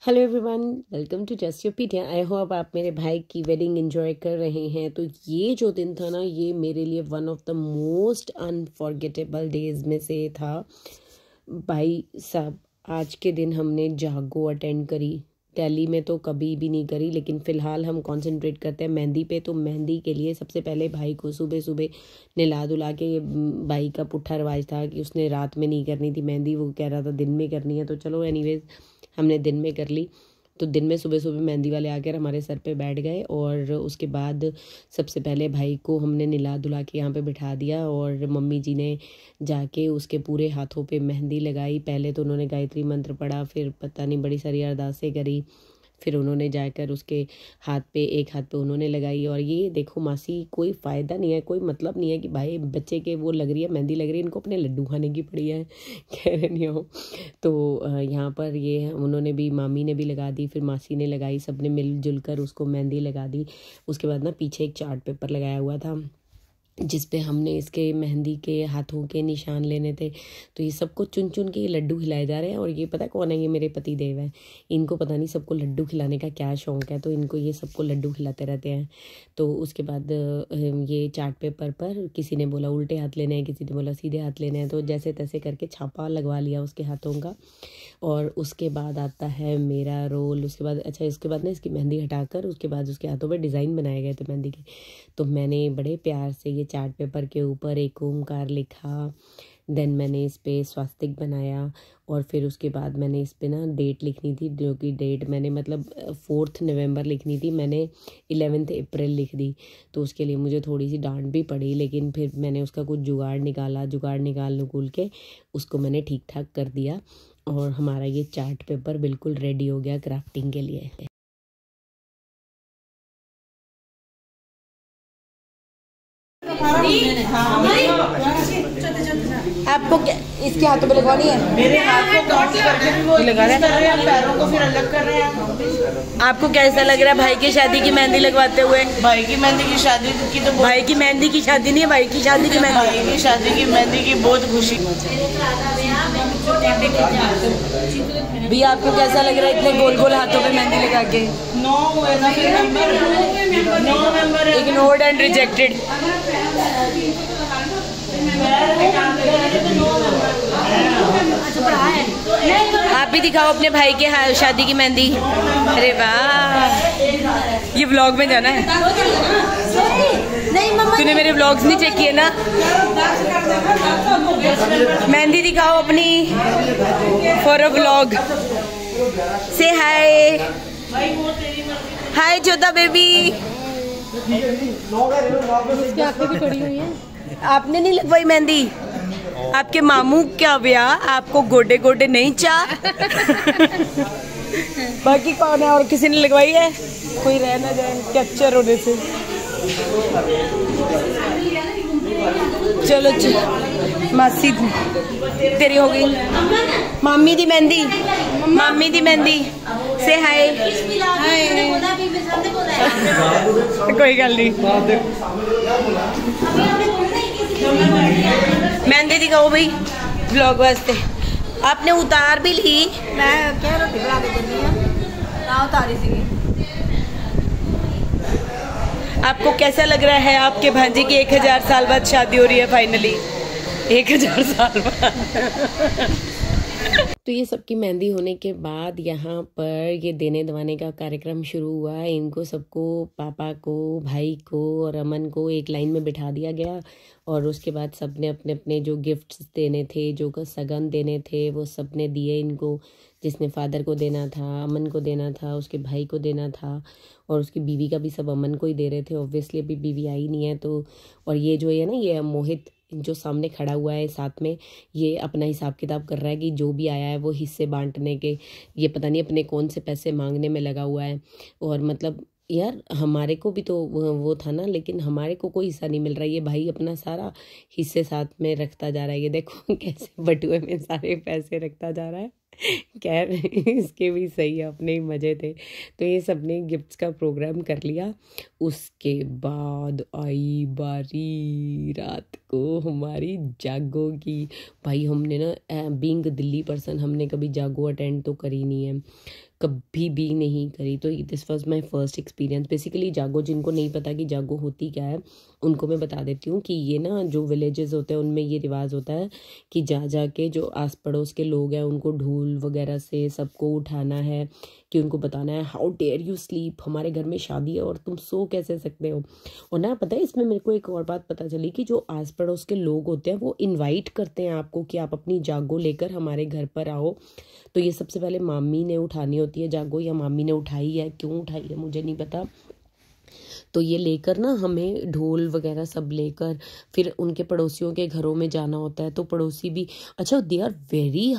Hello everyone, welcome to just your पीटिया। I hope आप मेरे भाई की वेडिंग एंजॉय कर रहे हैं। तो ये जो दिन था ना, ये मेरे लिए one of the most unforgettable days में से था। भाई साहब, आज के दिन हमने जागो अटेंड करी। दिल्ली में तो कभी भी नहीं करी, लेकिन फ़िलहाल हम कंसंट्रेट करते हैं मेहंदी पे। तो मेहंदी के लिए सबसे पहले भाई को सुबह सुबह नहला धुला के, ये भाई का पुट्ठा रिवाज था कि उसने रात में नहीं करनी थी मेहंदी, वो कह रहा था दिन में करनी है। तो चलो एनीवेज हमने दिन में कर ली। तो दिन में सुबह सुबह मेहंदी वाले आकर हमारे सर पे बैठ गए, और उसके बाद सबसे पहले भाई को हमने नहला धुला के यहाँ पे बिठा दिया, और मम्मी जी ने जाके उसके पूरे हाथों पे मेहंदी लगाई। पहले तो उन्होंने गायत्री मंत्र पढ़ा, फिर पता नहीं बड़ी सारी अरदासें करी, फिर उन्होंने जाकर उसके हाथ पे, एक हाथ पे उन्होंने लगाई। और ये देखो मासी, कोई फ़ायदा नहीं है, कोई मतलब नहीं है कि भाई बच्चे के वो लग रही है, मेहंदी लग रही है, इनको अपने लड्डू खाने की पड़ी है, कह रहे नहीं हो। तो यहाँ पर ये उन्होंने भी, मामी ने भी लगा दी, फिर मासी ने लगाई, सब ने मिलजुल कर उसको मेहंदी लगा दी। उसके बाद ना पीछे एक चार्ट पेपर लगाया हुआ था जिस पे हमने इसके मेहंदी के हाथों के निशान लेने थे। तो ये सबको चुन चुन के ये लड्डू खिलाए जा रहे हैं। और ये पता है कौन है? ये मेरे पति देव हैं। इनको पता नहीं सबको लड्डू खिलाने का क्या शौक़ है, तो इनको ये सबको लड्डू खिलाते रहते हैं। तो उसके बाद ये चार्ट पेपर पर किसी ने बोला उल्टे हाथ लेने हैं, किसी ने बोला सीधे हाथ लेने हैं, तो जैसे तैसे करके छापा लगवा लिया उसके हाथों का। और उसके बाद आता है मेरा रोल। उसके बाद अच्छा, इसके बाद ना इसकी मेहंदी हटाकर उसके बाद उसके हाथों पर डिज़ाइन बनाए गए थे मेहंदी के। तो मैंने बड़े प्यार से ये चार्ट पेपर के ऊपर एक ओमकार लिखा, देन मैंने इस पे स्वास्तिक बनाया, और फिर उसके बाद मैंने इस पे ना डेट लिखनी थी, जो कि डेट मैंने मतलब 4 नवंबर लिखनी थी, मैंने 11 अप्रैल लिख दी। तो उसके लिए मुझे थोड़ी सी डांट भी पड़ी, लेकिन फिर मैंने उसका कुछ जुगाड़ निकाल निकूल के उसको मैंने ठीक ठाक कर दिया, और हमारा ये चार्ट पेपर बिल्कुल रेडी हो गया क्राफ्टिंग के लिए। आपको क्या इसके हाथों पे लगवानी है? मेरे हाथ को काट करके भी वो लगा रहे हैं, पैरों को फिर अलग कर रहे हैं। आपको कैसा लग रहा है भाई की शादी की मेहंदी लगवाते हुए? भाई की मेहंदी की शादी की तो भाई की मेहंदी की शादी नहीं है, भाई की शादी की मेहंदी। भाई की शादी की मेहंदी की बहुत खुशी। भैया आपको कैसा लग रहा है इतने गोल गोल हाथों पे मेहंदी लगा के? 9 नवंबर इग्नोर्ड एंड रिजेक्टेड। आप भी दिखाओ अपने भाई के शादी की मेहंदी। अरे वाह, ये व्लॉग में जाना है। तूने मेरे व्लॉग्स नहीं चेक किए ना? मेहंदी दिखाओ अपनी फॉर अ व्लॉग। से हाय हाय जोधा बेबी। आपने नहीं लगवाई मेहंदी? आपके मामू क्या ब्याह, आपको गोडे गोडे नहीं चाह। बाकी कौन है और किसी ने लगवाई है? कोई रह ना जाए कैप्चर होने से। चलो मासी तेरी हो गई। मामी दी मेहंदी, मामी दी मेहंदी। से हाय। कोई गल नहीं। मेहंदी दिखाओ भाई व्लॉग वास्ते। आपने उतार भी ली? मैं क्या रोटी बना के देनी है ना, उतारी सी। आपको कैसा लग रहा है आपके भांजे की 1000 साल बाद शादी हो रही है फाइनली? 1000 साल बाद। तो ये सबकी मेहंदी होने के बाद यहाँ पर ये देने दवाने का कार्यक्रम शुरू हुआ। इनको सबको, पापा को, भाई को और अमन को एक लाइन में बिठा दिया गया, और उसके बाद सबने अपने अपने जो गिफ्ट्स देने थे, जो सगन देने थे, वो सबने दिए इनको। जिसने फादर को देना था, अमन को देना था, उसके भाई को देना था, और उसकी बीवी का भी सब अमन को ही दे रहे थे। ऑब्वियसली अभी बीवी आई नहीं है तो। और ये जो है ना, ये मोहित जो सामने खड़ा हुआ है साथ में, ये अपना हिसाब किताब कर रहा है कि जो भी आया है वो हिस्से बांटने के, ये पता नहीं अपने कौन से पैसे मांगने में लगा हुआ है। और मतलब यार हमारे को भी तो वो था ना, लेकिन हमारे को कोई हिस्सा नहीं मिल रहा है। ये भाई अपना सारा हिस्से साथ में रखता जा रहा है। ये देखो कैसे बटुए में सारे पैसे रखता जा रहा है। खैर इसके भी सही है, अपने ही मज़े थे। तो ये सबने गिफ्ट्स का प्रोग्राम कर लिया। उसके बाद आई बारी रात को हमारी जागो की। भाई हमने ना बीइंग दिल्ली पर्सन हमने कभी जागो अटेंड तो करी नहीं है, कभी भी नहीं करी। तो this was my first experience. Basically जागो, जिनको नहीं पता कि जागो होती क्या है उनको मैं बता देती हूँ कि ये ना जो विलेजेस होते हैं उनमें ये रिवाज होता है कि जा जा के जो आस पड़ोस के लोग हैं उनको ढोल वगैरह से सबको उठाना है, कि उनको बताना है हाउ डेयर यू स्लीप, हमारे घर में शादी है और तुम सो कैसे सकते हो। और ना पता है इसमें मेरे को एक और बात पता चली कि जो आस पड़ोस के लोग होते हैं वो इनवाइट करते हैं आपको कि आप अपनी जागो लेकर हमारे घर पर आओ। तो ये सबसे पहले मामी ने उठानी होती है जागो, या मामी ने उठाई है, क्यों उठाई है मुझे नहीं पता। तो ये लेकर ना हमें ढोल वगैरह सब लेकर फिर उनके पड़ोसियों के घरों में जाना होता है। तो पड़ोसी भी अच्छा, they are very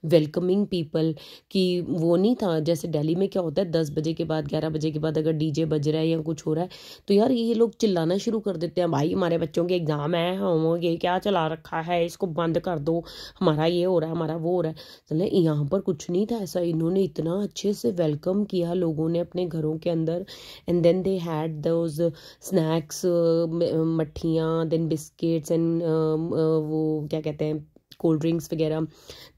welcoming people. कि वो नहीं था जैसे दिल्ली में क्या होता है 10 बजे के बाद 11 बजे के बाद अगर डीजे बज रहा है या कुछ हो रहा है तो यार ये लोग चिल्लाना शुरू कर देते हैं, भाई हमारे बच्चों के एग्जाम है, हम ये क्या चला रखा है, इसको बंद कर दो, हमारा ये हो रहा है, हमारा वो हो रहा है। चले यहाँ पर कुछ नहीं था ऐसा, इन्होंने इतना अच्छे से वेलकम किया लोगों ने अपने घरों के अंदर। and then they had those snacks, मट्ठियाँ, then biscuits and वो क्या कहते हैं कोल्ड ड्रिंक्स वगैरह,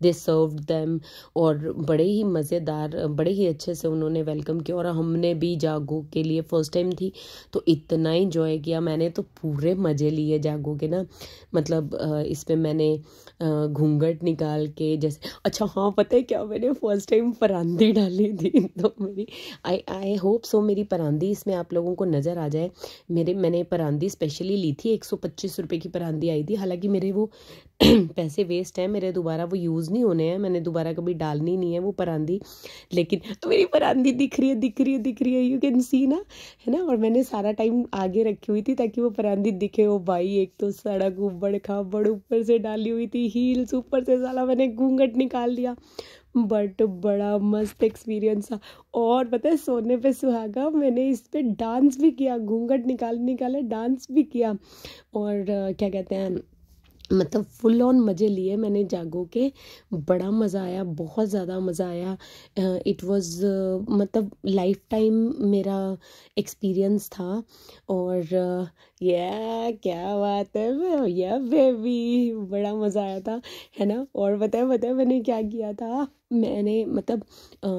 दे सर्व्ड देम। और बड़े ही मज़ेदार, बड़े ही अच्छे से उन्होंने वेलकम किया। और हमने भी जागो के लिए फ़र्स्ट टाइम थी तो इतना इंजॉय किया मैंने, तो पूरे मज़े लिए जागो के ना। मतलब इसमें मैंने घूंघट निकाल के जैसे, अच्छा हाँ पता है क्या, मैंने फर्स्ट टाइम परांदी डाली थी। तो मेरी आई होप सो मेरी परांदी इसमें आप लोगों को नज़र आ जाए। मैंने परांदी स्पेशली ली थी, 125 रुपये की परांदी आई थी। हालांकि मेरे वो पैसे वेस्ट है, मेरे दोबारा वो यूज़ नहीं होने हैं, मैंने दोबारा कभी डालनी नहीं है वो परांदी। लेकिन मेरी परांदी दिख रही है, यू कैन सी ना, है ना। और मैंने सारा टाइम आगे रखी हुई थी ताकि वो परांदी दिखे। ओ भाई एक तो सड़क उबड़ खाबड़, ऊपर से डाली हुई थी हील्स, ऊपर से साला मैंने घूंघट निकाल लिया। बट बड़ा मस्त एक्सपीरियंस था। और पता है सोने पे सुहागा, मैंने इस पे डांस भी किया, घूंघट निकाले डांस भी किया। और क्या कहते हैं, मतलब फुल ऑन मज़े लिए मैंने जागो के। बड़ा मज़ा आया, बहुत ज़्यादा मज़ा आया। इट वाज मतलब लाइफ टाइम मेरा एक्सपीरियंस था। और या क्या बात है, या बेबी बड़ा मज़ा आया था, है ना। और बताया मैंने क्या किया था। मैंने मतलब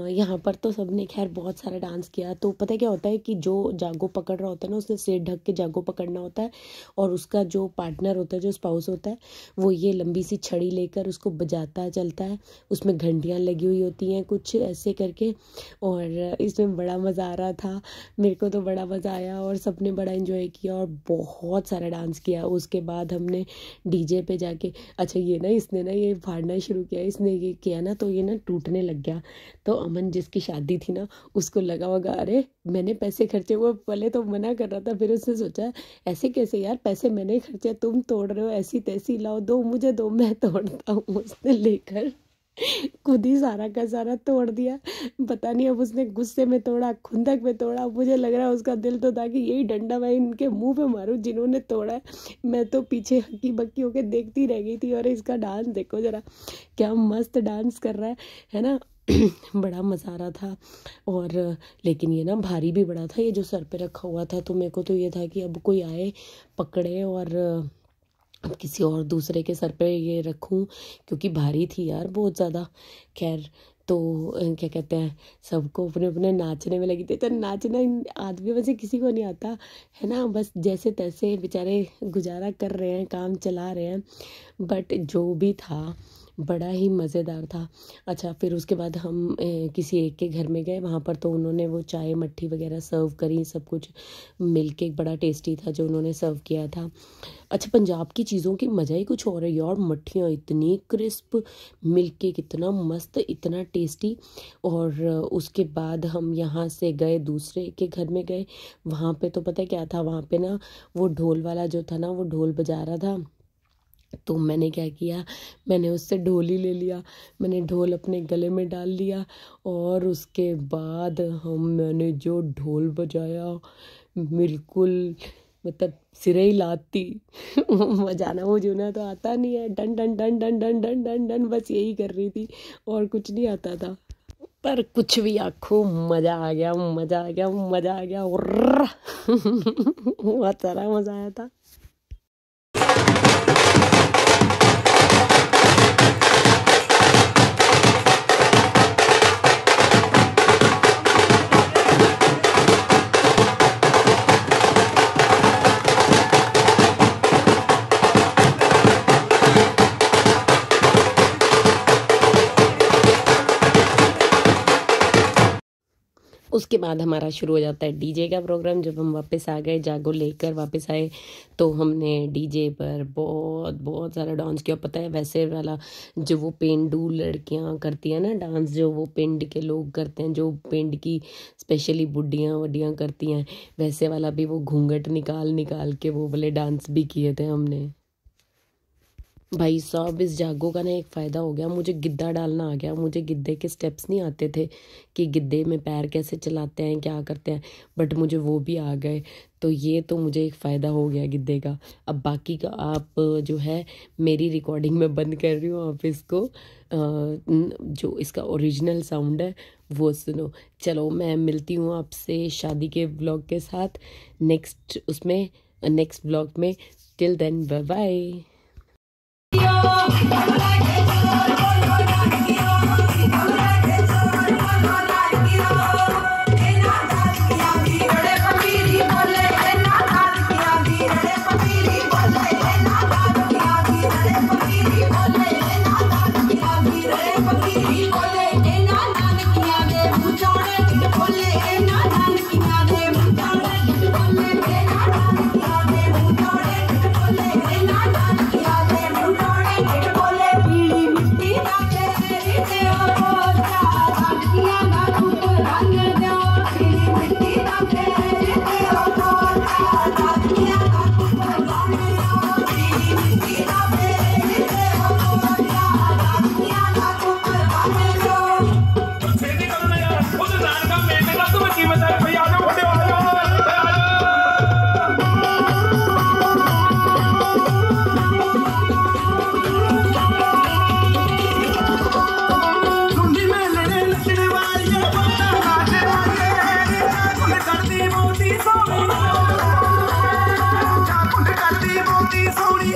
यहाँ पर तो सबने खैर बहुत सारा डांस किया। तो पता है क्या होता है कि जो जागो पकड़ रहा होता है ना उसने सिर ढक के जागो पकड़ना होता है, और उसका जो पार्टनर होता है, जो स्पाउस होता है, वो ये लंबी सी छड़ी लेकर उसको बजाता चलता है। उसमें घंटियाँ लगी हुई होती हैं कुछ ऐसे करके। और इसमें बड़ा मज़ा आ रहा था, मेरे को तो बड़ा मज़ा आया और सबने बड़ा एंजॉय किया और बहुत सारा डांस किया। उसके बाद हमने डीजे पे जाके, अच्छा ये ना इसने ना ये फाड़ना शुरू किया, इसने ये किया ना तो ये ना टूटने लग गया। तो अमन जिसकी शादी थी ना उसको लगा होगा अरे मैंने पैसे खर्चे, वो पहले तो मना कर रहा था, फिर उसने सोचा ऐसे कैसे यार, पैसे मैंने खर्चे तुम तोड़ रहे हो, ऐसी तैसी लाओ, दो मुझे दो मैं तोड़ता हूँ। उसने लेकर खुद ही सारा का सारा तोड़ दिया। पता नहीं अब उसने गुस्से में तोड़ा, खुंदक में तोड़ा, मुझे लग रहा है उसका दिल तो था कि यही डंडा मैं इनके मुंह पे मारूं जिन्होंने तोड़ा है। मैं तो पीछे हक्की बक्की होकर देखती रह गई थी। और इसका डांस देखो जरा, क्या मस्त डांस कर रहा है ना। बड़ा मज़ा आ रहा था। और लेकिन ये ना भारी भी बड़ा था, ये जो सर पे रखा हुआ था। तो मेरे को तो ये था कि अब कोई आए पकड़े और अब किसी और दूसरे के सर पे ये रखूं, क्योंकि भारी थी यार बहुत ज़्यादा। खैर तो क्या कहते हैं, सबको अपने अपने नाचने में लगी थी। तो नाचना इन आदमियों में से किसी को नहीं आता, है ना। बस जैसे तैसे बेचारे गुजारा कर रहे हैं, काम चला रहे हैं। बट जो भी था बड़ा ही मज़ेदार था। अच्छा फिर उसके बाद हम किसी एक के घर में गए, वहाँ पर तो उन्होंने वो चाय मट्ठी वगैरह सर्व करी, सब कुछ मिलके बड़ा टेस्टी था जो उन्होंने सर्व किया था। अच्छा पंजाब की चीज़ों की मज़ा ही कुछ और है यार, मट्ठियाँ इतनी क्रिस्प, मिल्क कितना मस्त, इतना टेस्टी। और उसके बाद हम यहाँ से गए दूसरे के घर में गए, वहाँ पे तो पता है क्या था, वहाँ पे ना वो ढोल वाला जो था ना वो ढोल बजा रहा था। तो मैंने क्या किया, मैंने उससे ढोल ही ले लिया, मैंने ढोल अपने गले में डाल लिया। और उसके बाद मैंने जो ढोल बजाया बिल्कुल मतलब सिरे ही लाती। बजाना मुझे ना तो आता नहीं है, done done done done done done done done, बस यही कर रही थी और कुछ नहीं आता था। पर कुछ भी आखो, मज़ा आ गया, मज़ा आ गया, मज़ा आ गया। बहुत सारा मज़ा आया था। उसके बाद हमारा शुरू हो जाता है डीजे का प्रोग्राम। जब हम वापस आ गए, जागो लेकर वापस आए, तो हमने डीजे पर बहुत बहुत सारा डांस किया। पता है वैसे वाला जो वो पेंडू लड़कियां करती हैं ना डांस, जो वो पिंड के लोग करते हैं, जो पिंड की स्पेशली बुढ़ियाँ वड्डियाँ करती हैं, वैसे वाला भी वो घूंघट निकाल निकाल के वो वाले डांस भी किए थे हमने। भाई साहब, इस जागो का ना एक फ़ायदा हो गया, मुझे गिद्दा डालना आ गया। मुझे गिद्दे के स्टेप्स नहीं आते थे कि गिद्दे में पैर कैसे चलाते हैं, क्या करते हैं, बट मुझे वो भी आ गए। तो ये तो मुझे एक फ़ायदा हो गया गिद्दे का। अब बाकी का आप जो है मेरी रिकॉर्डिंग में बंद कर रही हूँ, आप इसको जो इसका ओरिजिनल साउंड है वो सुनो। चलो मैं मिलती हूँ आपसे शादी के व्लॉग के साथ नेक्स्ट व्लॉग में। Till then bye bye. Soni